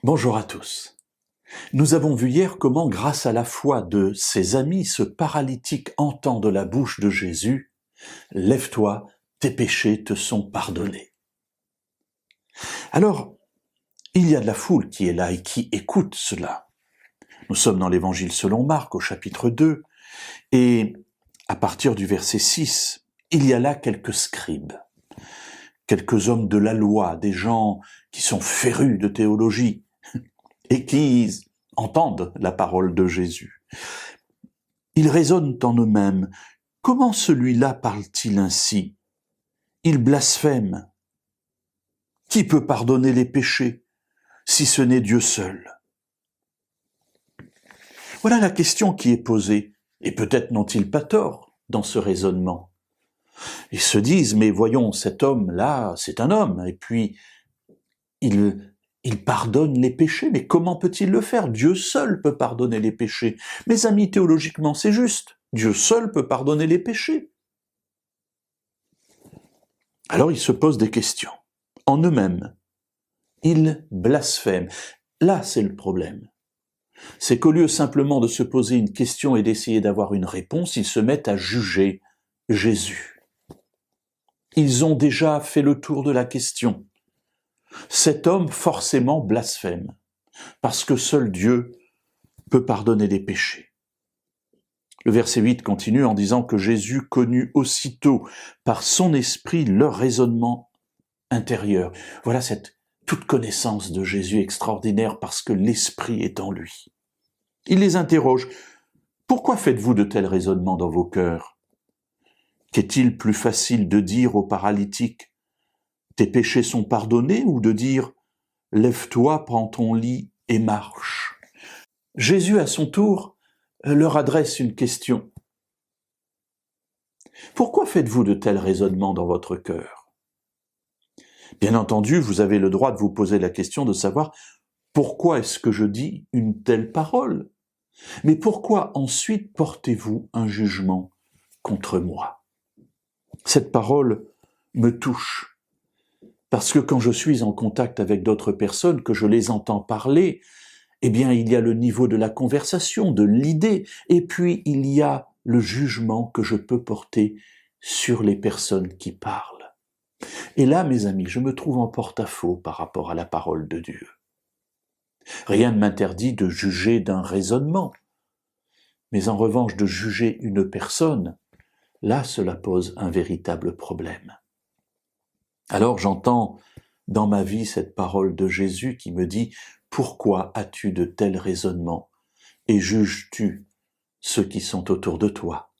Bonjour à tous. Nous avons vu hier comment, grâce à la foi de ses amis, ce paralytique entend de la bouche de Jésus « Lève-toi, tes péchés te sont pardonnés ». Alors, il y a de la foule qui est là et qui écoute cela. Nous sommes dans l'Évangile selon Marc, au chapitre 2, et à partir du verset 6, il y a là quelques scribes, quelques hommes de la loi, des gens qui sont férus de théologie et qui entendent la parole de Jésus. Ils raisonnent en eux-mêmes. Comment celui-là parle-t-il ainsi? Il blasphème. Qui peut pardonner les péchés, si ce n'est Dieu seul? Voilà la question qui est posée, et peut-être n'ont-ils pas tort dans ce raisonnement. Ils se disent, mais voyons, cet homme-là, c'est un homme, et puis il pardonne les péchés, mais comment peut-il le faire? Dieu seul peut pardonner les péchés. Mes amis, théologiquement, c'est juste. Dieu seul peut pardonner les péchés. Alors ils se posent des questions. En eux-mêmes, ils blasphèment. Là, c'est le problème. C'est qu'au lieu simplement de se poser une question et d'essayer d'avoir une réponse, ils se mettent à juger Jésus. Ils ont déjà fait le tour de la question. Cet homme forcément blasphème, parce que seul Dieu peut pardonner les péchés. Le verset 8 continue en disant que Jésus connut aussitôt par son esprit leur raisonnement intérieur. Voilà cette toute connaissance de Jésus extraordinaire parce que l'esprit est en lui. Il les interroge. Pourquoi faites-vous de tels raisonnements dans vos cœurs? Qu'est-il plus facile de dire au paralytique tes péchés sont pardonnés, ou de dire « Lève-toi, prends ton lit et marche ». Jésus, à son tour, leur adresse une question. Pourquoi faites-vous de tels raisonnements dans votre cœur? Bien entendu, vous avez le droit de vous poser la question de savoir pourquoi est-ce que je dis une telle parole? Mais pourquoi ensuite portez-vous un jugement contre moi? Cette parole me touche. Parce que quand je suis en contact avec d'autres personnes, que je les entends parler, eh bien, il y a le niveau de la conversation, de l'idée, et puis il y a le jugement que je peux porter sur les personnes qui parlent. Et là, mes amis, je me trouve en porte-à-faux par rapport à la parole de Dieu. Rien ne m'interdit de juger d'un raisonnement, mais en revanche de juger une personne, là, cela pose un véritable problème. Alors j'entends dans ma vie cette parole de Jésus qui me dit « Pourquoi as-tu de tels raisonnements et juges-tu ceux qui sont autour de toi ?»